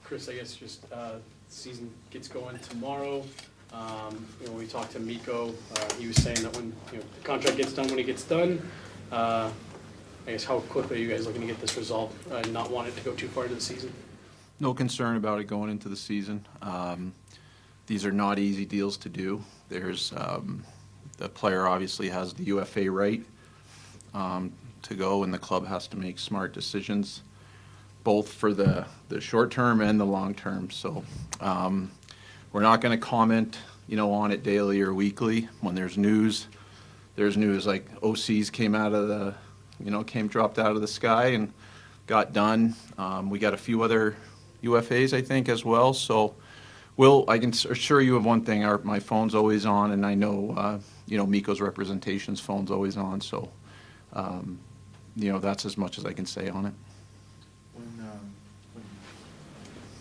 Chris, I guess just season gets going tomorrow. When we talked to Mikko, he was saying that when the contract gets done, when it gets done, I guess how quickly are you guys looking to get this resolved and not want it to go too far into the season? No concern about it going into the season. These are not easy deals to do. There's the player obviously has the UFA right to go, and the club has to make smart decisions, both for the short term and the long term. So we're not going to comment, on it daily or weekly. When there's news like OCs came out of the, dropped out of the sky and got done. We got a few other UFAs, I think, as well. So I can assure you of one thing: my phone's always on, and I know, Mikko's representation's phone's always on. So, that's as much as I can say on it.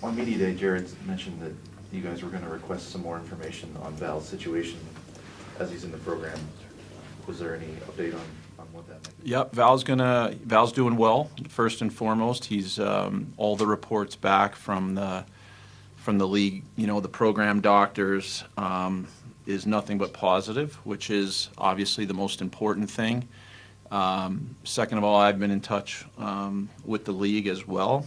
On Media Day, Jared mentioned that you guys were going to request some more information on Val's situation as he's in the program. Was there any update on what that might be? Yep, Val's doing well. First and foremost, he's all the reports back from the league, the program doctors, is nothing but positive, which is obviously the most important thing. Second of all, I've been in touch with the league as well.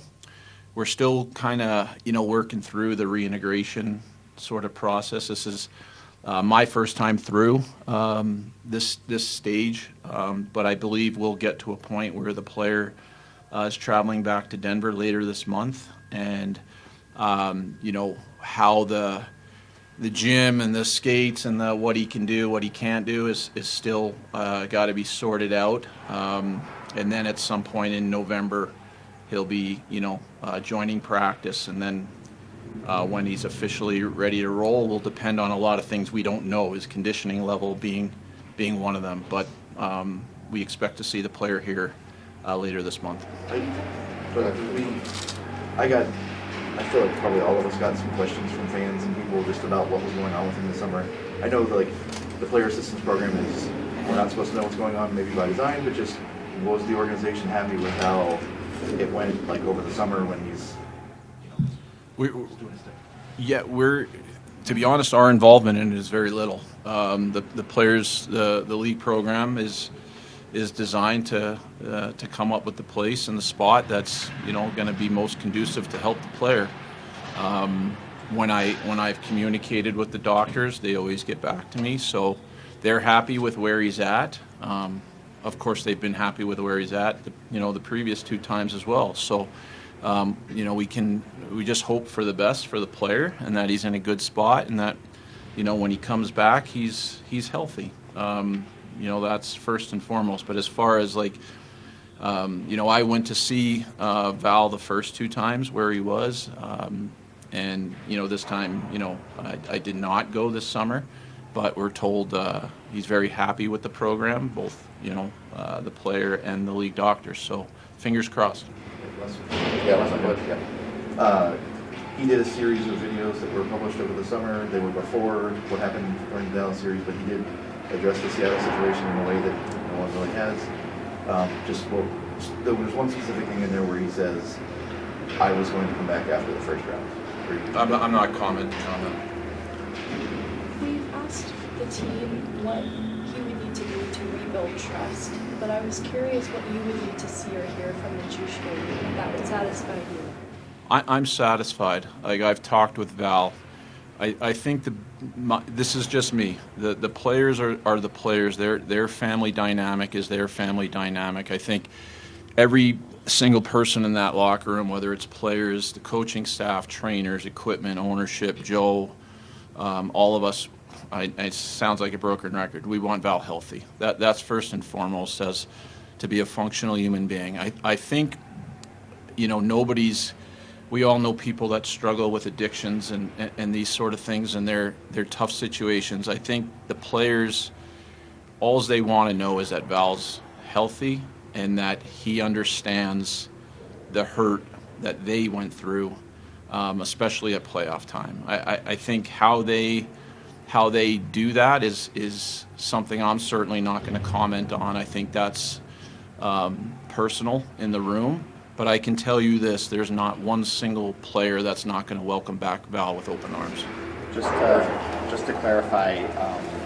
We're still kind of, working through the reintegration sort of process. This is my first time through this stage, but I believe we'll get to a point where the player is traveling back to Denver later this month, and how the gym and the skates and what he can do, what he can't do is still got to be sorted out, and then at some point in November he'll be joining practice, and then when he's officially ready to roll will depend on a lot of things we don't know, his conditioning level being one of them. But we expect to see the player here later this month. I feel like probably all of us got some questions from fans and people just about what was going on with him this summer. I know the player assistance program is, we're not supposed to know what's going on maybe by design, but just was the organization happy with how it went over the summer when he's doing his thing? Yeah, to be honest, our involvement in it is very little. The players, the league program is designed to come up with the place and the spot that's going to be most conducive to help the player. When I've communicated with the doctors, they always get back to me, so they're happy with where he's at. Of course, they've been happy with where he's at, the previous two times as well. So, we just hope for the best for the player, and that he's in a good spot, and that, when he comes back, he's healthy. That's first and foremost. But as far as I went to see Val the first two times where he was, and this time, I did not go this summer, but we're told he's very happy with the program, both the player and the league doctors. So fingers crossed. He did a series of videos that were published over the summer. They were before what happened during the Dallas series, but he did address the Seattle situation in a way that no one really has. There was one specific thing in there where he says, "I was going to come back after the first round." I'm not commenting on that. We've asked the team what he would need to do to rebuild trust, but I was curious what you would need to see or hear from Nichushkin that would satisfy you. I'm satisfied. I've talked with Val. I think this is just me. The players are the players. Their family dynamic is their family dynamic. I think every single person in that locker room, whether it's players, the coaching staff, trainers, equipment, ownership, Joe, all of us, it sounds like a broken record. We want Val healthy. That's first and foremost, as to be a functional human being. I think, we all know people that struggle with addictions and these sort of things, and they're tough situations. I think the players, all they want to know is that Val's healthy and that he understands the hurt that they went through, especially at playoff time. I think how they do that is something I'm certainly not going to comment on. I think that's personal in the room. But I can tell you this, there's not one single player that's not going to welcome back Val with open arms. Just to clarify,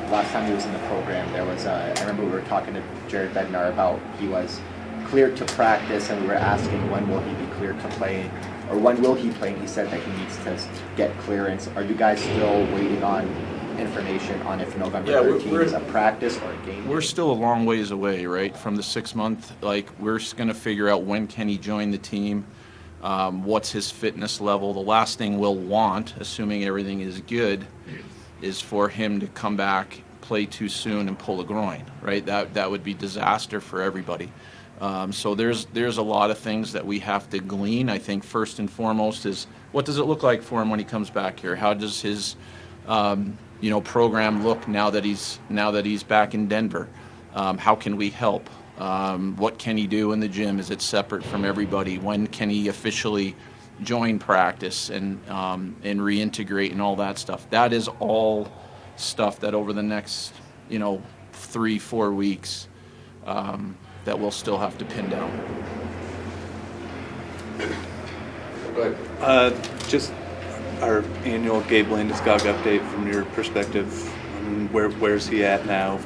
last time he was in the program, there was I remember we were talking to Jared Bednar about he was cleared to practice, and we were asking when will he be cleared to play, or when will he play, and he said that he needs to get clearance. Are you guys still waiting on information on if November 13th is a practice or a game? We're still a long ways away, right, from the 6 month. Like, we're going to figure out when can he join the team, what's his fitness level. The last thing we'll want, assuming everything is good, is for him to come back, play too soon, and pull a groin, right? That would be disaster for everybody. So there's a lot of things that we have to glean. I think first and foremost is what does it look like for him when he comes back here? How does his program look now that he's back in Denver? How can we help? What can he do in the gym? Is it separate from everybody? When can he officially join practice and reintegrate and all that stuff? That is all stuff that over the next 3-4 weeks that we'll still have to pin down. Go ahead. Just our annual Gabe Landeskog update from your perspective. Where's he at now?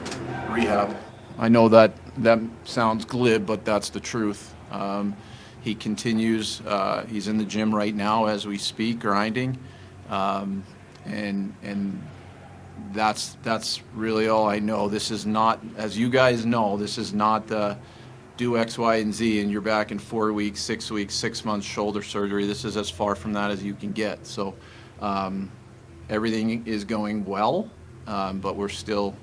Rehab. I know that sounds glib, but that's the truth. He continues. He's in the gym right now as we speak, grinding, and that's really all I know. This is not, as you guys know, this is not the do X, Y, and Z, and you're back in 4 weeks, 6 weeks, 6 months shoulder surgery. This is as far from that as you can get. So everything is going well, but we still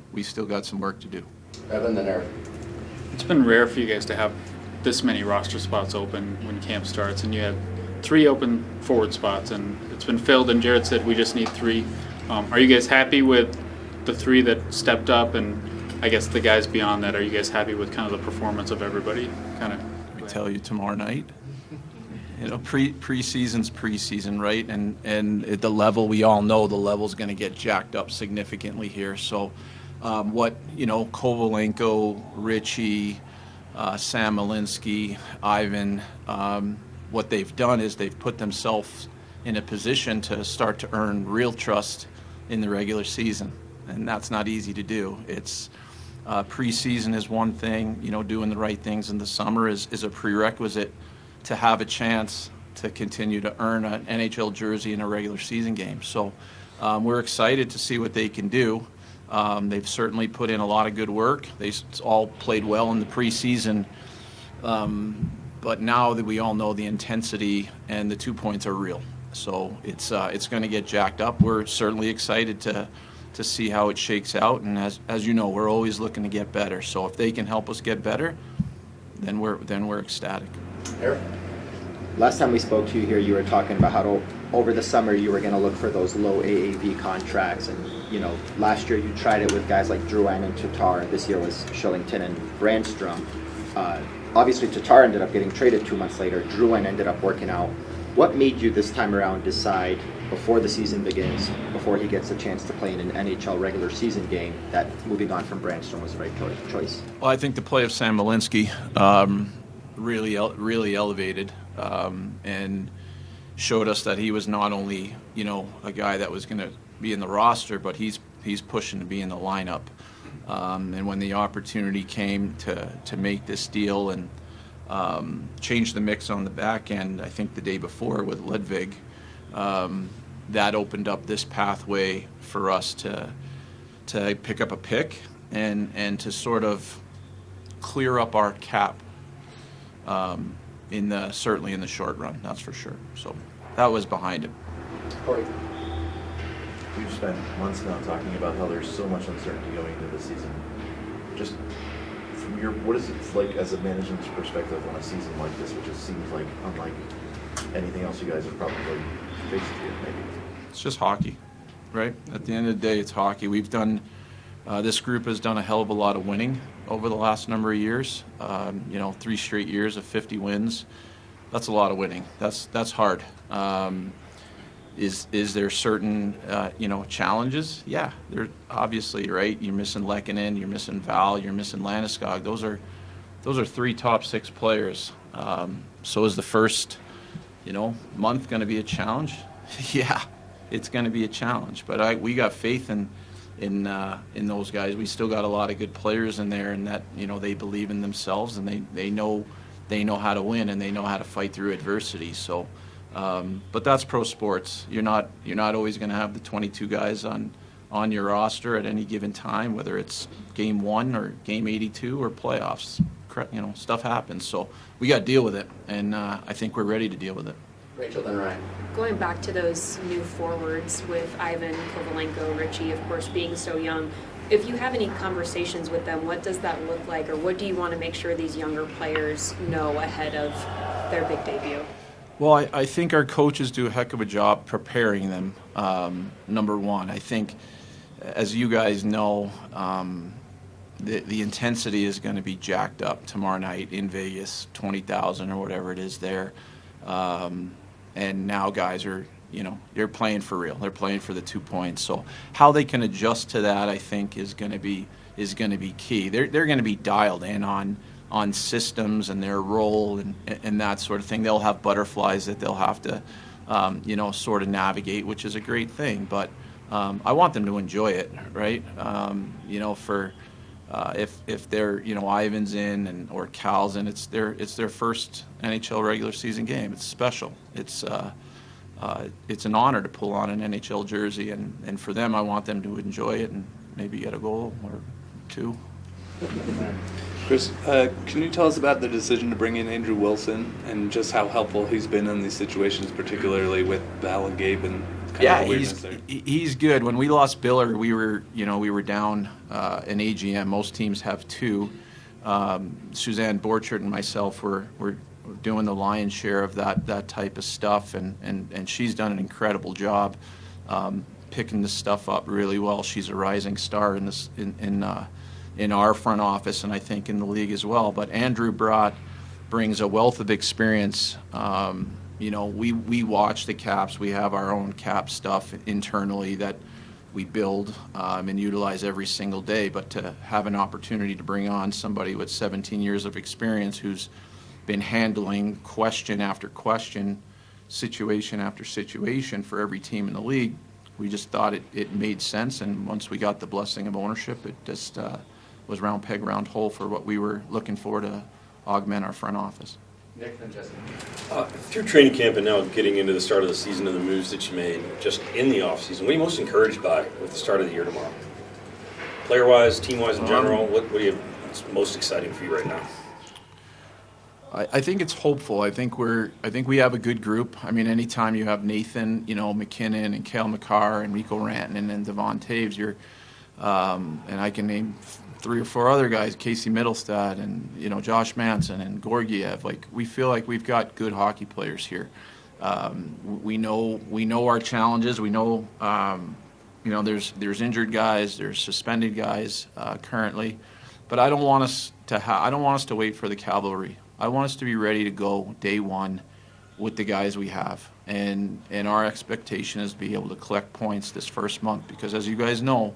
got some work to do. Evan, then Eric. It's been rare for you guys to have this many roster spots open when camp starts, and you had 3 open forward spots, and it's been filled, and Jared said we just need 3. Are you guys happy with the 3 that stepped up, and I guess the guys beyond that, are you guys happy with kind of the performance of everybody? Kind of. Let me tell you tomorrow night. Preseason's preseason, right? And at the level, we all know the level's going to get jacked up significantly here. So what, Kovalenko, Richie, Sam Malinsky, Ivan, what they've done is they've put themselves in a position to start to earn real trust in the regular season. And that's not easy to do. It's preseason is one thing, doing the right things in the summer is a prerequisite to have a chance to continue to earn an NHL jersey in a regular season game. So we're excited to see what they can do. They've certainly put in a lot of good work. They all played well in the preseason. But now that we all know the intensity and the 2 points are real. So it's going to get jacked up. We're certainly excited to see how it shakes out. And as you know, we're always looking to get better. So if they can help us get better, then we're ecstatic. Eric? Last time we spoke to you here, you were talking about how over the summer you were going to look for those low AAV contracts, and last year you tried it with guys like Drouin and Tatar. This year was Shillington and Brandstrom. Obviously, Tatar ended up getting traded 2 months later. Drouin ended up working out. What made you this time around decide before the season begins, before he gets a chance to play in an NHL regular season game, that moving on from Brandstrom was the right choice? Well, I think the play of Sam Malinsky really elevated and showed us that he was not only a guy that was going to be in the roster, but he's pushing to be in the lineup. And when the opportunity came to make this deal and change the mix on the back end, I think the day before with Ludwig, that opened up this pathway for us to pick up a pick and to sort of clear up our cap certainly in the short run, that's for sure. So that was behind it. Corey. We've spent months now talking about how there's so much uncertainty going into this season. Just from what is it like as a management's perspective on a season like this, which just seems like unlike anything else you guys have probably faced here, maybe? It's just hockey, right? At the end of the day, it's hockey. We've done, this group has done a hell of a lot of winning over the last number of years. 3 straight years of 50 wins. That's a lot of winning. That's hard. Is there certain challenges? Yeah, they're obviously, right. You're missing Lehkonen, you're missing Val, you're missing Landeskog. Those are 3 top 6 players So is the first, month going to be a challenge? Yeah, it's going to be a challenge. But we got faith in those guys. We still got a lot of good players in there, and that they believe in themselves, and they know how to win, and they know how to fight through adversity. So, but that's pro sports. You're not always going to have the 22 guys on your roster at any given time, whether it's game 1 or game 82 or playoffs. Stuff happens. So we got to deal with it, and I think we're ready to deal with it. Rachel, then Ryan. Going back to those new forwards with Ivan, Kovalenko, Richie, of course, being so young, if you have any conversations with them, what does that look like, or what do you want to make sure these younger players know ahead of their big debut? Well, I think our coaches do a heck of a job preparing them, number one. I think, as you guys know, the intensity is going to be jacked up tomorrow night in Vegas, 20,000 or whatever it is there. And now guys are, they're playing for real. They're playing for the 2 points. So how they can adjust to that, I think, is going to be key. They're going to be dialed in on systems and their role and that sort of thing. They'll have butterflies that they'll have to, sort of navigate, which is a great thing. But I want them to enjoy it, right? If they're Ivan's in or Cal's in, it's their first NHL regular season game. It's special. It's an honor to pull on an NHL jersey, and for them, I want them to enjoy it and maybe get a goal or 2. Chris, can you tell us about the decision to bring in Andrew Wilson and just how helpful he's been in these situations, particularly with Val and Gabe and kind of the weirdness there? He's good. When we lost Biller, we were down an AGM. Most teams have 2. Suzanne Borchert and myself were doing the lion's share of that type of stuff, and she's done an incredible job picking this stuff up really well. She's a rising star in our front office, and I think in the league as well. But Andrew brings a wealth of experience. We watch the caps. We have our own cap stuff internally that we build and utilize every single day. But to have an opportunity to bring on somebody with 17 years of experience who's been handling question after question, situation after situation for every team in the league, we just thought it made sense. And once we got the blessing of ownership, it just was round peg, round hole for what we were looking for to augment our front office. Nick and Jesse. Through training camp and now getting into the start of the season and the moves that you made just in the offseason, what are you most encouraged by with the start of the year tomorrow? Player-wise, team-wise in general, what's most exciting for you right now? I think it's hopeful. I think we have a good group. I mean, anytime you have Nathan, McKinnon and Cale Makar and Mikko Rantanen and Devon Taves, and I can name 3 or 4 other guys, Casey Middlestad and Josh Manson and Gorgiev. Like, we feel like we've got good hockey players here. We know our challenges. We know there's injured guys, there's suspended guys currently, but I don't want us to wait for the cavalry. I want us to be ready to go day one with the guys we have, and our expectation is to be able to collect points this first month, because as you guys know,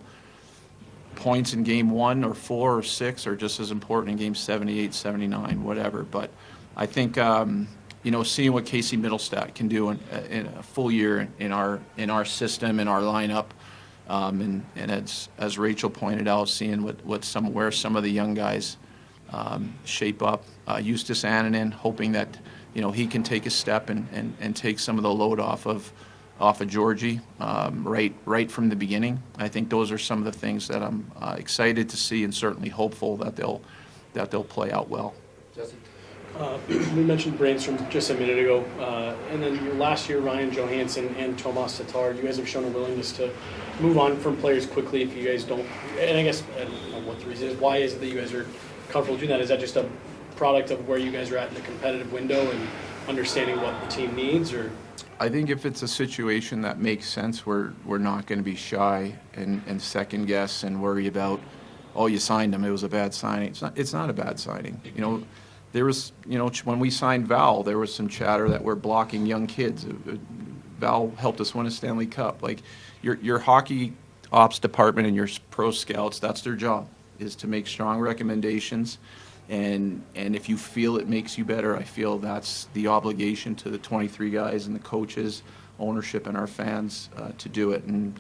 points in game 1 or 4 or 6 are just as important in game 78, 79, whatever. But I think seeing what Casey Middlestat can do in a full year in our system, in our lineup, and as Rachel pointed out, seeing where some of the young guys shape up. Justus Annunen, hoping that he can take a step and take some of the load off of Georgie right from the beginning. I think those are some of the things that I'm excited to see, and certainly hopeful that they'll play out well. Jesse. We mentioned Brandstrom just a minute ago, and then last year Ryan Johansson and Tomas Tatar, you guys have shown a willingness to move on from players quickly if you guys don't, and I guess I don't know what the reason is. Why is it that you guys are comfortable doing that? Is that just a product of where you guys are at in the competitive window and understanding what the team needs, or? I think if it's a situation that makes sense, we're not going to be shy and second guess and worry about, oh, you signed him, it was a bad signing. It's not a bad signing. There was, when we signed Val, there was some chatter that we're blocking young kids. Val helped us win a Stanley Cup. Like, your hockey ops department and your pro scouts, that's their job, is to make strong recommendations And if you feel it makes you better, I feel that's the obligation to the 23 guys and the coaches, ownership, and our fans to do it. And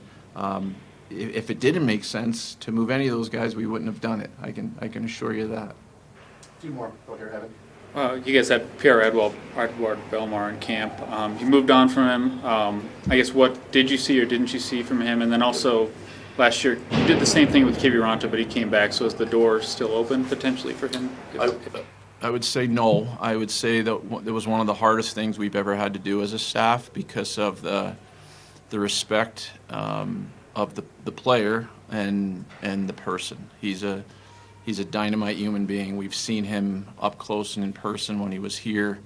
if it didn't make sense to move any of those guys, we wouldn't have done it. I can assure you that. Two more. Go here, Evan. You guys had Pierre Edward Belmar in camp. You moved on from him. I guess what did you see or didn't you see from him? And then also last year you did the same thing with Gabriel Landeskog, but he came back. So is the door still open potentially for him? I would say no. I would say that it was one of the hardest things we've ever had to do as a staff because of the respect of the player and the person. He's a dynamite human being. We've seen him up close and in person when he was here.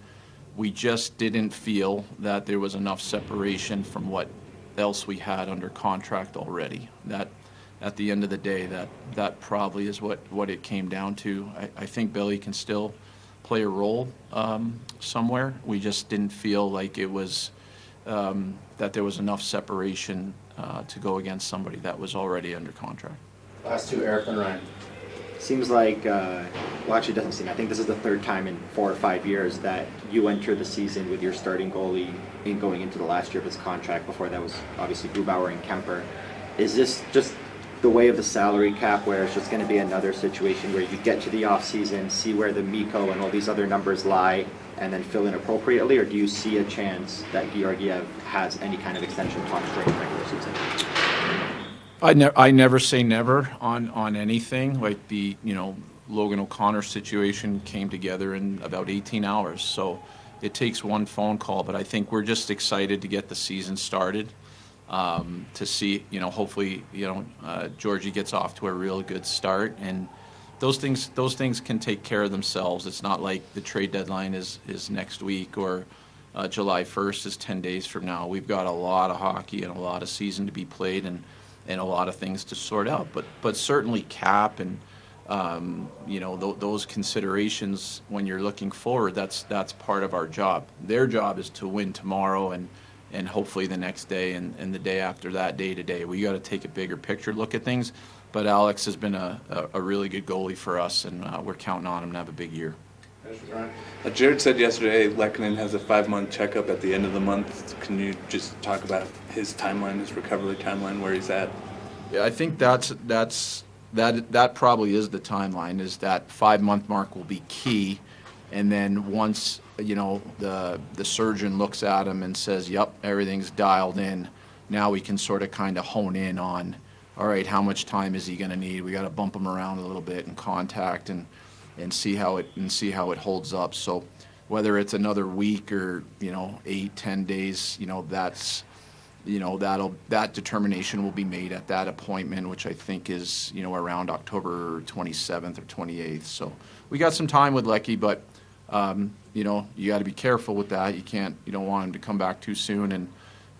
We just didn't feel that there was enough separation from what else we had under contract already. That at the end of the day, that probably is what it came down to. I think Billy can still play a role somewhere. We just didn't feel like it was that there was enough separation to go against somebody that was already under contract. Last two, Eric and Ryan. Seems like, well, actually, it doesn't seem. I think this is the third time in 4 or 5 years that you enter the season with your starting goalie going into the last year of his contract. Before that was obviously Grubauer and Kemper. Is this just the way of the salary cap, where it's just going to be another situation where you get to the off season, see where the Mikko and all these other numbers lie, and then fill in appropriately, or do you see a chance that Georgiev has any kind of extension talks during the regular season? I never say never on anything. Like the Logan O'Connor situation came together in about 18 hours, so it takes one phone call. But I think we're just excited to get the season started, to see hopefully Georgie gets off to a real good start, and those things can take care of themselves. It's not like the trade deadline is next week or July 1st is 10 days from now. We've got a lot of hockey and a lot of season to be played, and a lot of things to sort out, but certainly cap and those considerations when you're looking forward, that's part of our job. Their job is to win tomorrow and hopefully the next day and the day after that, day to day. We got to take a bigger picture look at things, but Alex has been a really good goalie for us, and we're counting on him to have a big year. Jared said yesterday Lehkonen has a 5-month checkup at the end of the month. Can you just talk about his timeline, his recovery timeline, where he's at? Yeah, I think that probably is the timeline. Is that 5-month mark will be key, and then once the surgeon looks at him and says, "Yep, everything's dialed in," now we can sort of kind of hone in on, all right, how much time is he going to need? We got to bump him around a little bit and contact and see how it holds up. So whether it's another week or 8-10 days, that determination will be made at that appointment, which I think is around October 27th or 28th. So we got some time with Lecky, but you got to be careful with that. You don't want him to come back too soon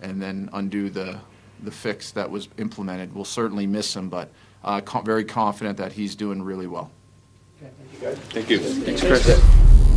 and then undo the fix that was implemented. We'll certainly miss him, but very confident that he's doing really well. Okay, thank you guys. Thank you. Thanks, Chris.